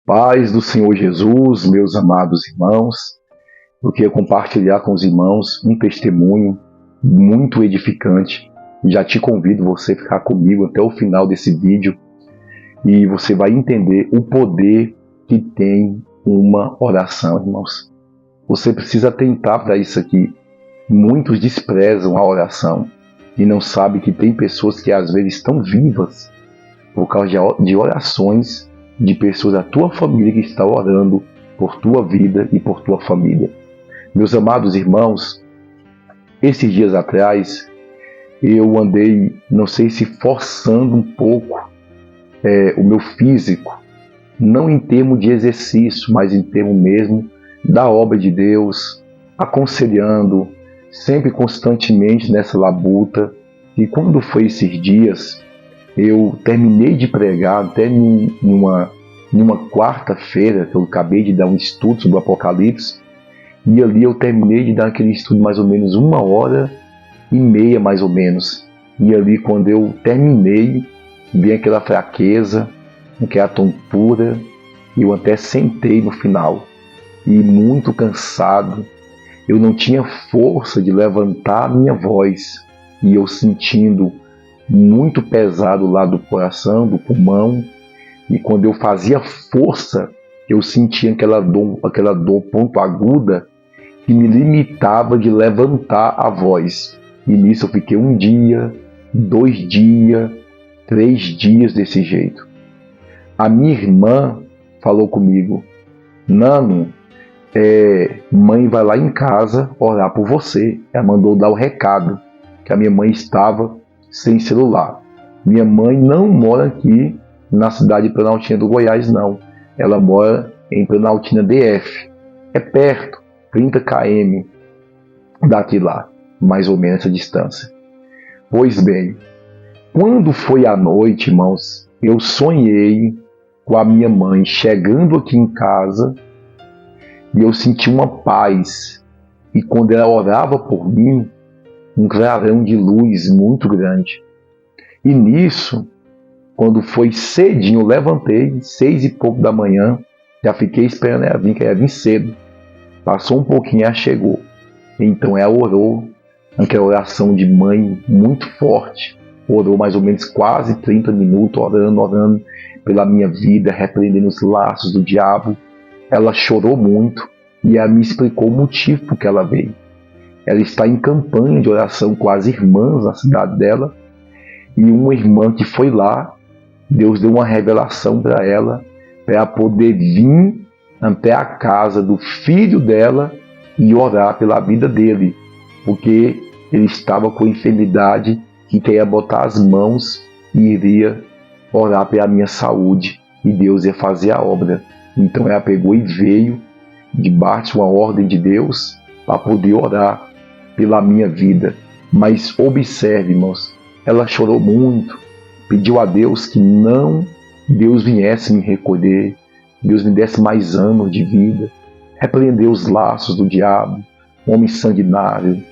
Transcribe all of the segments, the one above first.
Paz do Senhor Jesus, meus amados irmãos, eu quero compartilhar com os irmãos um testemunho muito edificante. Já te convido você a ficar comigo até o final desse vídeo e você vai entender o poder que tem uma oração, irmãos. Você precisa atentar para isso aqui. Muitos desprezam a oração e não sabem que tem pessoas que às vezes estão vivas por causa de orações de pessoas da tua família que estão orando por tua vida e por tua família. Meus amados irmãos, esses dias atrás eu andei, não sei se forçando um pouco o meu físico, não em termos de exercício, mas em termos mesmo da obra de Deus, aconselhando, sempre constantemente nessa labuta. E quando foi esses dias, eu terminei de pregar até numa quarta-feira, que eu acabei de dar um estudo sobre o Apocalipse, e ali eu terminei de dar aquele estudo mais ou menos 1h30, mais ou menos. E ali quando eu terminei, vi aquela fraqueza, aquela tontura, e eu até sentei no final. E muito cansado, eu não tinha força de levantar a minha voz, e eu sentindo muito pesado lá do coração, do pulmão, e quando eu fazia força, eu sentia aquela dor ponto aguda que me limitava de levantar a voz. E nisso eu fiquei 1 dia, 2 dias, 3 dias desse jeito. A minha irmã falou comigo: Nano, mãe vai lá em casa orar por você. Ela mandou dar o recado que a minha mãe estava sem celular. Minha mãe não mora aqui na cidade de Planaltina do Goiás, não. Ela mora em Planaltina DF. É perto, 30 km daqui lá, mais ou menos essa distância. Pois bem, quando foi à noite, irmãos, eu sonhei com a minha mãe chegando aqui em casa e eu senti uma paz. E quando ela orava por mim, um clarão de luz muito grande. E nisso, quando foi cedinho, eu levantei, 6 e pouco da manhã, já fiquei esperando ela vir, que ela ia vir cedo. Passou um pouquinho, ela chegou. Então ela orou, aquela oração de mãe muito forte. Orou mais ou menos quase 30 minutos, orando pela minha vida, repreendendo os laços do diabo. Ela chorou muito e ela me explicou o motivo por que ela veio. Ela está em campanha de oração com as irmãs na cidade dela, e uma irmã que foi lá, Deus deu uma revelação para ela poder vir até a casa do filho dela e orar pela vida dele, porque ele estava com enfermidade que queria botar as mãos e iria orar pela minha saúde, e Deus ia fazer a obra. Então ela pegou e veio debaixo de uma ordem de Deus para poder orar pela minha vida. Mas observe, irmãos, ela chorou muito, pediu a Deus que não Deus viesse me recolher, Deus me desse mais anos de vida, repreendeu os laços do diabo, homem sanguinário,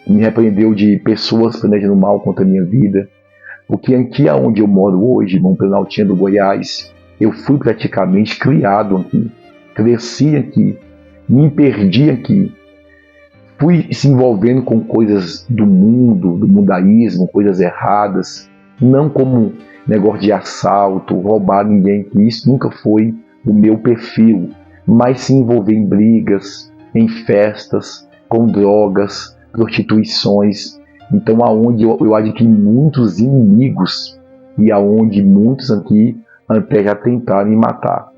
me repreendeu de pessoas planejando mal contra a minha vida, porque aqui onde eu moro hoje, irmão, Planaltina do Goiás, eu fui praticamente criado aqui, cresci aqui, me perdi aqui, fui se envolvendo com coisas do mundo, do mundaísmo, coisas erradas, não como negócio de assalto, roubar ninguém, que isso nunca foi o meu perfil, mas se envolver em brigas, em festas, com drogas, prostituições. Então aonde eu adquiri muitos inimigos e aonde muitos aqui até já tentaram me matar.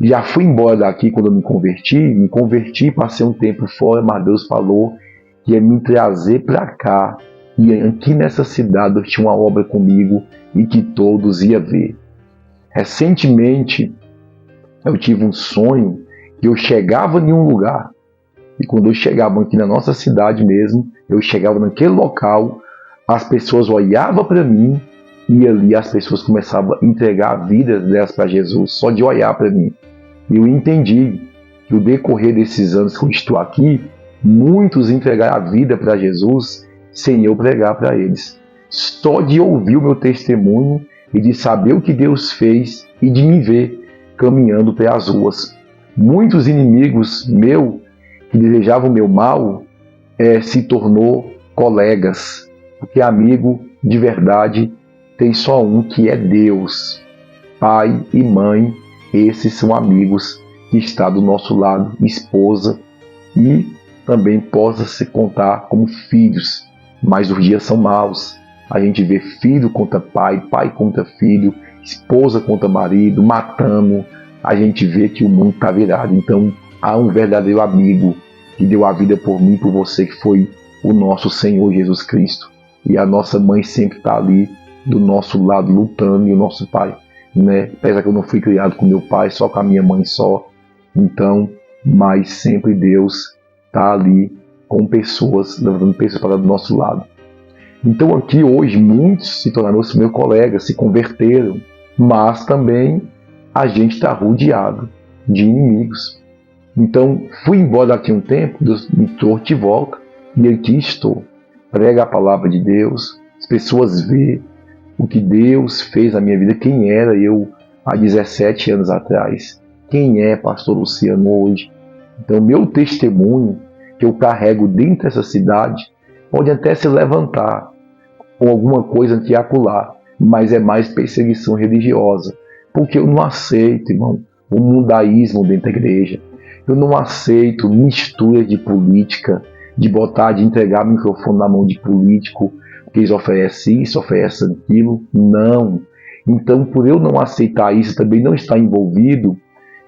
Já fui embora daqui quando eu me converti, passei um tempo fora, mas Deus falou que ia me trazer para cá. E aqui nessa cidade eu tinha uma obra comigo e que todos iam ver. Recentemente eu tive um sonho que eu chegava em um lugar, e quando eu chegava aqui na nossa cidade mesmo, eu chegava naquele local, as pessoas olhavam para mim e ali as pessoas começavam a entregar a vida delas para Jesus, só de olhar para mim. E eu entendi que no decorrer desses anos que eu estou aqui, muitos entregaram a vida para Jesus sem eu pregar para eles. Só de ouvir o meu testemunho e de saber o que Deus fez e de me ver. caminhando pelas ruas. Muitos inimigos meus que desejavam meu mal se tornou colegas, porque amigo de verdade tem só um, que é Deus. Pai e mãe, esses são amigos que está do nosso lado, esposa, e também possa se contar como filhos, mas os dias são maus. A gente vê filho contra pai, pai contra filho, esposa contra marido, matando. A gente vê que o mundo está virado. Então há um verdadeiro amigo que deu a vida por mim, por você, que foi o nosso Senhor Jesus Cristo. E a nossa mãe sempre está ali do nosso lado lutando, e o nosso pai, né? Apesar que eu não fui criado com meu pai, só com a minha mãe só. Então, mas sempre Deus está ali com pessoas, levando pessoas para do nosso lado. Então aqui hoje muitos se tornaram meus colegas, se converteram, mas também a gente está rodeado de inimigos. Então fui embora daqui um tempo, Deus me trouxe de volta, e aqui estou. Prega a palavra de Deus, as pessoas veem o que Deus fez na minha vida, quem era eu há 17 anos atrás, quem é pastor Luciano hoje. Então meu testemunho que eu carrego dentro dessa cidade pode até se levantar com alguma coisa que acolá, mas é mais perseguição religiosa, porque eu não aceito, irmão, o mundaísmo dentro da igreja. Eu não aceito mistura de política, de entregar o microfone na mão de político, que eles oferecem isso, oferecem aquilo. Não. Então, por eu não aceitar isso, também não estar envolvido,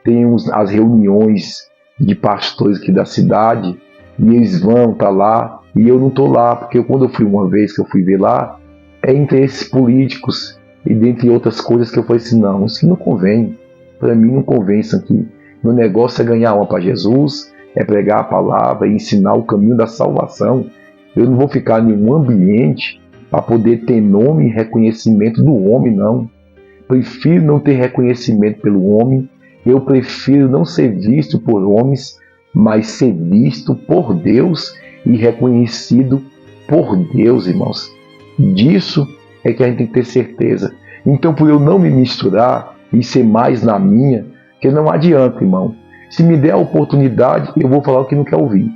tem as reuniões de pastores aqui da cidade, e eles vão estar lá, e eu não estou lá, porque quando eu fui uma vez que eu fui ver lá, é interesses políticos, e dentre outras coisas que eu falei assim, não, isso não convém, para mim não convém isso aqui. Meu negócio é ganhar alma para Jesus, é pregar a palavra e ensinar o caminho da salvação. Eu não vou ficar em um ambiente para poder ter nome e reconhecimento do homem, não. Prefiro não ter reconhecimento pelo homem, eu prefiro não ser visto por homens, mas ser visto por Deus e reconhecido por Deus, irmãos. Disso é que a gente tem que ter certeza. Então, por eu não me misturar e ser mais na minha, que não adianta, irmão. Se me der a oportunidade, eu vou falar o que não quer ouvir.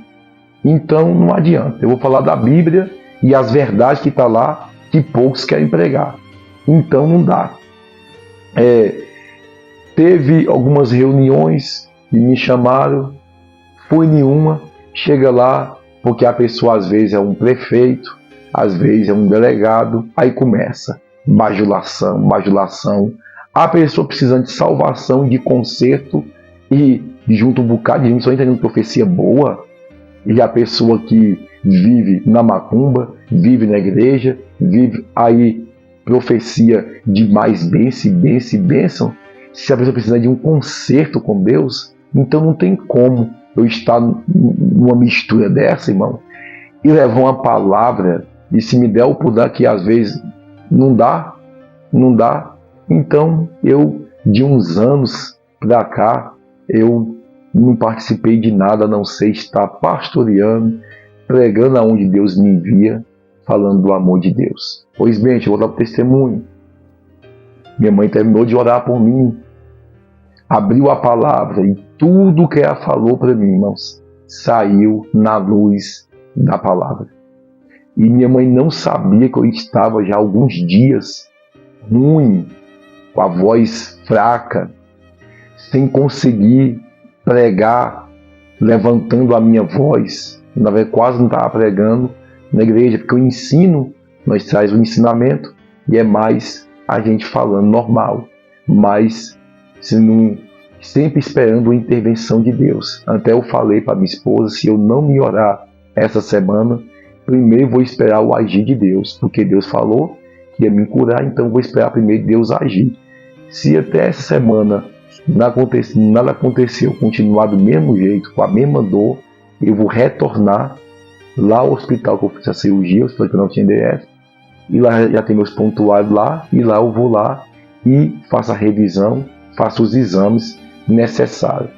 Então, não adianta. Eu vou falar da Bíblia e as verdades que estão lá, que poucos querem pregar. Então, não dá. Teve algumas reuniões e me chamaram, fui em uma, chega lá, porque a pessoa às vezes é um prefeito, às vezes é um delegado, aí começa bajulação. A pessoa precisando de salvação, de conserto, e junto um bocado de gente só entendendo profecia boa, e a pessoa que vive na macumba, vive na igreja, vive aí profecia de mais bênção. Se a pessoa precisa de um conserto com Deus, então não tem como eu estar numa mistura dessa, irmão, e levar uma palavra, e se me der o poder que às vezes não dá, então eu, de uns anos para cá, eu não participei de nada a não ser estar pastoreando, pregando aonde Deus me envia, falando do amor de Deus. Pois bem, deixa eu voltar para o testemunho. Minha mãe terminou de orar por mim, abriu a palavra e tudo que ela falou para mim, irmãos, saiu na luz da palavra. E minha mãe não sabia que eu estava já há alguns dias ruim, com a voz fraca, sem conseguir pregar, levantando a minha voz. Na verdade, quase não estava pregando na igreja, porque o ensino, nós traz o ensinamento, e é mais a gente falando normal, mas sempre esperando a intervenção de Deus. Até eu falei para minha esposa, se eu não me orar essa semana, primeiro vou esperar o agir de Deus, porque Deus falou que ia me curar, então vou esperar primeiro Deus agir. Se até essa semana nada aconteceu, continuar do mesmo jeito, com a mesma dor, eu vou retornar lá ao hospital que eu fiz a cirurgia, o hospital que eu não tinha DF, e lá já tem meus pontuários lá, e lá eu vou lá e faço a revisão, faço os exames necessários.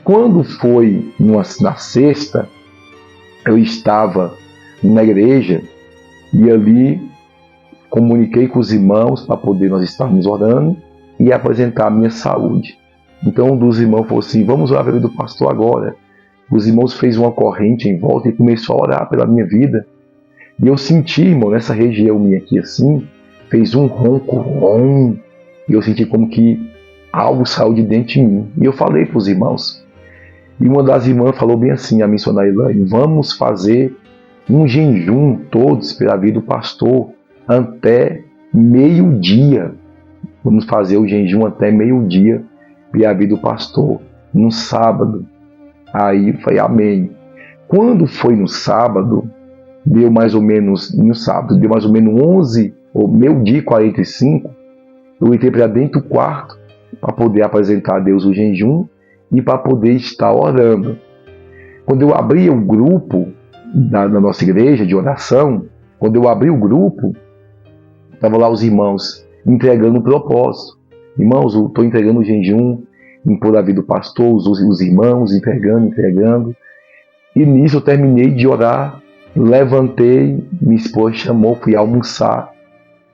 Quando foi na sexta, eu estava na igreja e ali comuniquei com os irmãos para poder nós estarmos orando e apresentar a minha saúde. Então um dos irmãos falou assim, vamos orar pela vida do pastor agora. Os irmãos fez uma corrente em volta e começou a orar pela minha vida. E eu senti, irmão, nessa região minha aqui assim, fez um ronco. E eu senti como que algo saiu de dentro de mim. E eu falei para os irmãos. E uma das irmãs falou bem assim, a missionária Elaine, vamos fazer um jejum todos pela vida do pastor até meio-dia. Vamos fazer o jejum até meio-dia pela vida do pastor, no sábado. Aí eu falei, amém. Quando foi no sábado, deu mais ou menos 11, ou meio-dia e 45, eu entrei para dentro do quarto para poder apresentar a Deus o jejum e para poder estar orando. Quando eu abri o grupo da nossa igreja de oração, quando eu abri o grupo, estavam lá os irmãos entregando o propósito. Irmãos, eu estou entregando o jejum por a vida do pastor, os irmãos entregando. E nisso eu terminei de orar, levantei, minha esposa chamou, fui almoçar.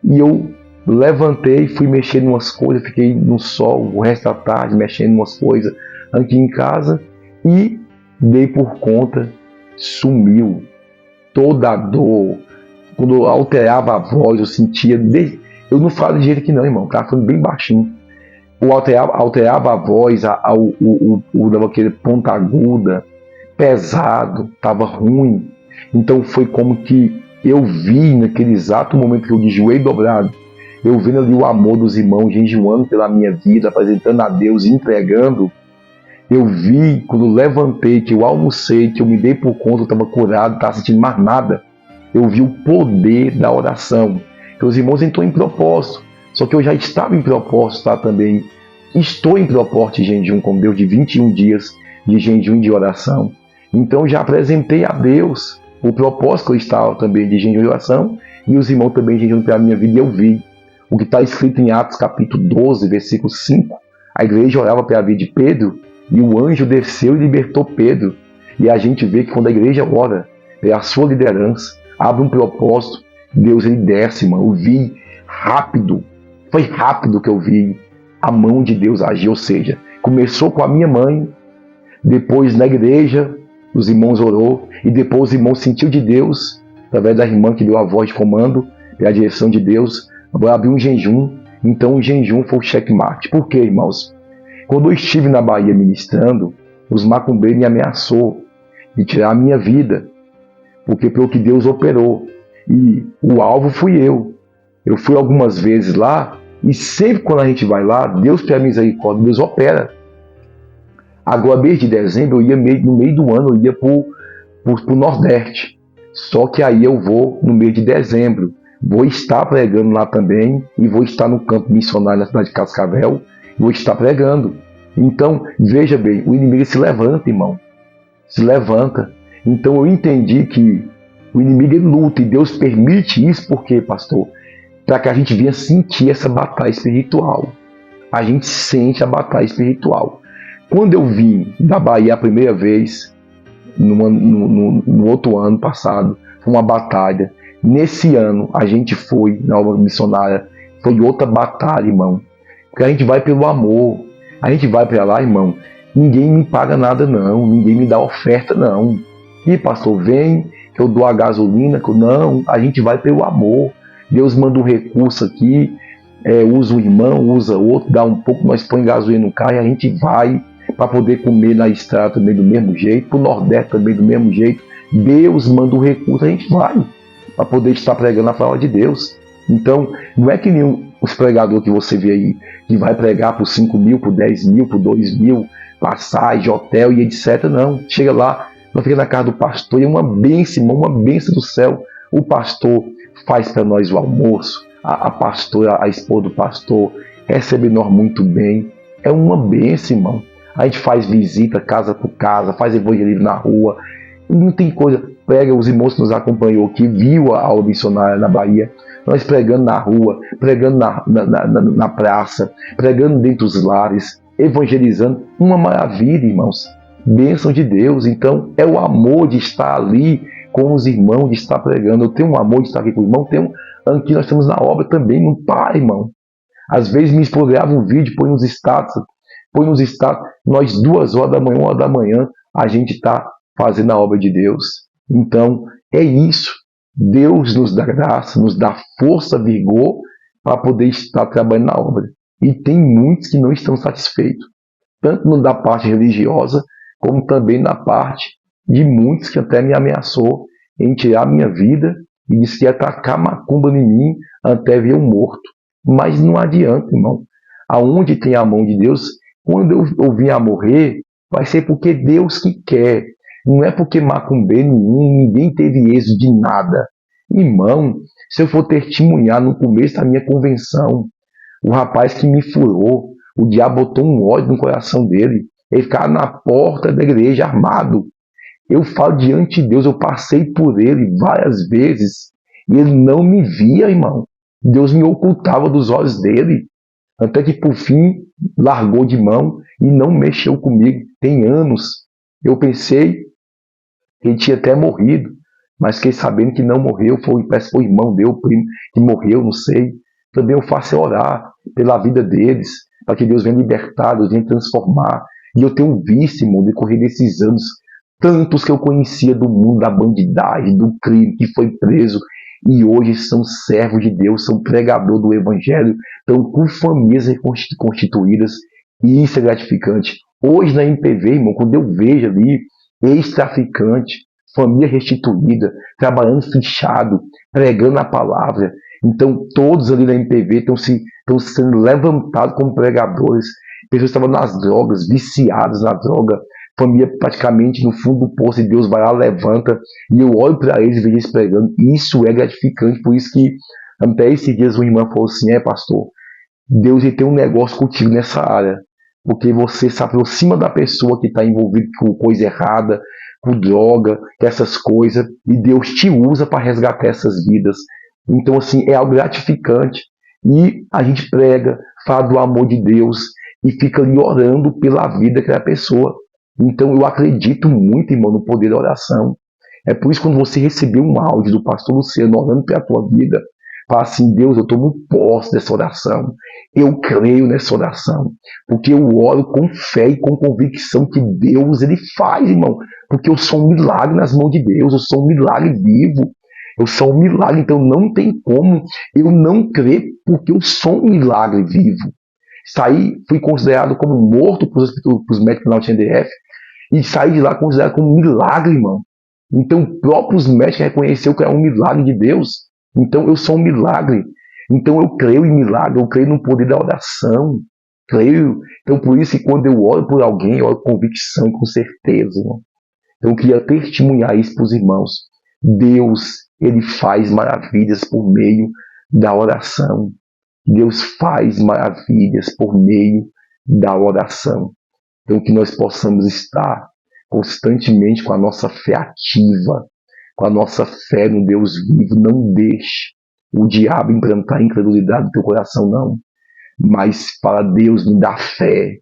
E eu levantei, fui mexer em umas coisas, fiquei no sol o resto da tarde mexendo em umas coisas aqui em casa e dei por conta, sumiu toda a dor. Quando eu alterava a voz, eu sentia. Eu não falo de jeito aqui não, irmão, estava falando bem baixinho. Eu alterava a voz, dava aquele ponta aguda, pesado, estava ruim. Então foi como que eu vi naquele exato momento que eu de joelho dobrado, eu vendo ali o amor dos irmãos jejuando pela minha vida, apresentando a Deus, entregando. Eu vi, quando levantei, que eu almocei, que eu me dei por conta, eu estava curado, não estava sentindo mais nada. Eu vi o poder da oração. Então os irmãos entrou em propósito. Só que eu já estava em propósito, tá, também. Estou em propósito de jejum com Deus, de 21 dias de jejum e de oração. Então já apresentei a Deus o propósito que eu estava também de jejum e oração. E os irmãos também jejuando pela minha vida, e eu vi. O que está escrito em Atos capítulo 12, versículo 5. A igreja orava pela vida de Pedro, e o anjo desceu e libertou Pedro. E a gente vê que quando a igreja ora, é a sua liderança, abre um propósito, Deus ele desce, irmão. Eu vi rápido, foi rápido que eu vi a mão de Deus agir. Ou seja, começou com a minha mãe, depois na igreja, os irmãos orou, e depois os irmãos sentiu de Deus, através da irmã que deu a voz de comando, pela direção de Deus, agora abriu um jejum. Então o jejum foi o checkmate. Por quê, irmãos? Quando eu estive na Bahia ministrando, os macumbeiros me ameaçou de tirar a minha vida, porque pelo que Deus operou. E o alvo fui eu. Eu fui algumas vezes lá, e sempre quando a gente vai lá, Deus tem a misericórdia, Deus opera. Agora, mês de dezembro, eu ia no meio do ano, eu ia para o Nordeste. Só que aí eu vou no mês de dezembro. Vou estar pregando lá também, e vou estar no campo missionário na cidade de Cascavel, vou estar pregando. Então, veja bem, o inimigo se levanta, irmão. Se levanta. Então eu entendi que o inimigo ele luta, e Deus permite isso, porque, pastor, para que a gente venha sentir essa batalha espiritual. A gente sente a batalha espiritual. Quando eu vim da Bahia a primeira vez, no outro ano passado, foi uma batalha. Nesse ano, a gente foi na obra missionária, foi outra batalha, irmão. Porque a gente vai pelo amor. A gente vai para lá, irmão, ninguém me paga nada não, ninguém me dá oferta não. E pastor, vem, que eu dou a gasolina, não, a gente vai pelo amor. Deus manda um recurso aqui, usa um irmão, usa outro, dá um pouco, nós põe gasolina no carro e a gente vai para poder comer na estrada também do mesmo jeito, para o Nordeste também do mesmo jeito. Deus manda um recurso, a gente vai para poder estar pregando a palavra de Deus. Então, não é que nem os pregadores que você vê aí, que vai pregar por 5 mil, por 10 mil, por 2 mil, passagem, hotel e etc. Não, chega lá, nós fica na casa do pastor, e é uma bênção, uma bênção do céu. O pastor faz para nós o almoço, a pastora, a esposa do pastor, recebe nós muito bem. É uma bênção, irmão. A gente faz visita casa por casa, faz evangelismo na rua, e não tem coisa. Prega, os irmãos que nos acompanhou aqui, viu a aula missionária na Bahia, nós pregando na rua, pregando na praça, pregando dentro dos lares, evangelizando. Uma maravilha, irmãos. Bênção de Deus. Então, é o amor de estar ali com os irmãos, de estar pregando. Eu tenho um amor de estar aqui com os irmãos. Aqui nós estamos na obra também, não para, irmão. Às vezes minha esposa grava um vídeo, põe nos status. põe nos status, nós 2 horas da manhã, 1 hora da manhã, a gente está fazendo a obra de Deus. Então, é isso. Deus nos dá graça, nos dá força, vigor, para poder estar trabalhando na obra. E tem muitos que não estão satisfeitos, tanto da parte religiosa, como também na parte de muitos que até me ameaçou em tirar minha vida e disse que ia tacar macumba em mim até ver um morto. Mas não adianta, irmão. Aonde tem a mão de Deus, quando eu vier a morrer, vai ser porque Deus que quer. Não é porque macumbeiro nenhum, ninguém teve êxito de nada. Irmão, se eu for testemunhar no começo da minha convenção, o rapaz que me furou, o diabo botou um ódio no coração dele. Ele ficava na porta da igreja armado. Eu falo diante de Deus, eu passei por ele várias vezes e ele não me via, irmão. Deus me ocultava dos olhos dele. Até que por fim largou de mão e não mexeu comigo. Tem anos. Eu pensei que ele tinha até morrido, mas fiquei sabendo que não morreu. Parece que foi o irmão meu, o primo, que morreu, não sei. Também eu faço orar pela vida deles, para que Deus venha libertar, Deus venha transformar. E eu tenho visto, irmão, decorrer desses anos, tantos que eu conhecia do mundo da bandidagem, do crime, que foi preso, e hoje são servos de Deus, são pregadores do Evangelho, estão com famílias constituídas, e isso é gratificante. Hoje na MPV, irmão, quando eu vejo ali ex-traficante, família restituída, trabalhando fichado, pregando a palavra, então todos ali na MPV estão sendo levantados como pregadores. Pessoas estavam nas drogas, viciadas na droga, família praticamente no fundo do poço, e Deus vai lá, levanta, e eu olho para eles e vejo eles pregando. Isso é gratificante, por isso que até esses dias uma irmã falou assim: pastor, Deus tem um negócio contigo nessa área, porque você se aproxima da pessoa que está envolvida com coisa errada, com droga, essas coisas, e Deus te usa para resgatar essas vidas. Então, assim, é algo gratificante. E a gente prega, fala do amor de Deus e fica ali orando pela vida daquela pessoa. Então, eu acredito muito, irmão, no poder da oração. É por isso que quando você receber um áudio do pastor Luciano orando pela tua vida, fala assim: Deus, eu tomo posse dessa oração. Eu creio nessa oração. Porque eu oro com fé e com convicção que Deus, Ele faz, irmão. Porque eu sou um milagre nas mãos de Deus. Eu sou um milagre vivo. Eu sou um milagre, então não tem como eu não crer, porque eu sou um milagre vivo. Fui considerado como morto para os médicos da UTNDF e saí de lá considerado como um milagre, irmão. Então, próprios médicos reconheceram que é um milagre de Deus. Então, eu sou um milagre. Então, eu creio em milagre, eu creio no poder da oração. Creio. Então, por isso que quando eu oro por alguém, eu oro com convicção e com certeza, irmão. Então, eu queria testemunhar isso para os irmãos. Deus, Ele faz maravilhas por meio da oração. Deus faz maravilhas por meio da oração. Então, que nós possamos estar constantemente com a nossa fé ativa, com a nossa fé no Deus vivo. Não deixe o diabo implantar a incredulidade no teu coração, não. Mas para Deus, me dá fé.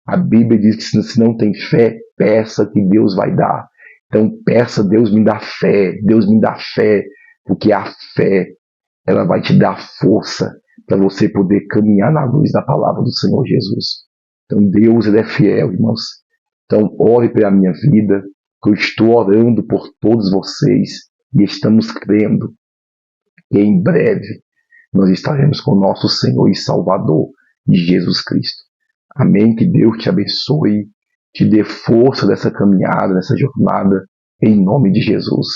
A Bíblia diz que se não tem fé, peça que Deus vai dar. Então peça: Deus me dá fé, Deus me dá fé, porque a fé, ela vai te dar força para você poder caminhar na luz da palavra do Senhor Jesus. Então Deus, Ele é fiel, irmãos. Então ore pela minha vida, que eu estou orando por todos vocês e estamos crendo que em breve nós estaremos com o nosso Senhor e Salvador, Jesus Cristo. Amém? Que Deus te abençoe, te dê força dessa caminhada, dessa jornada, em nome de Jesus.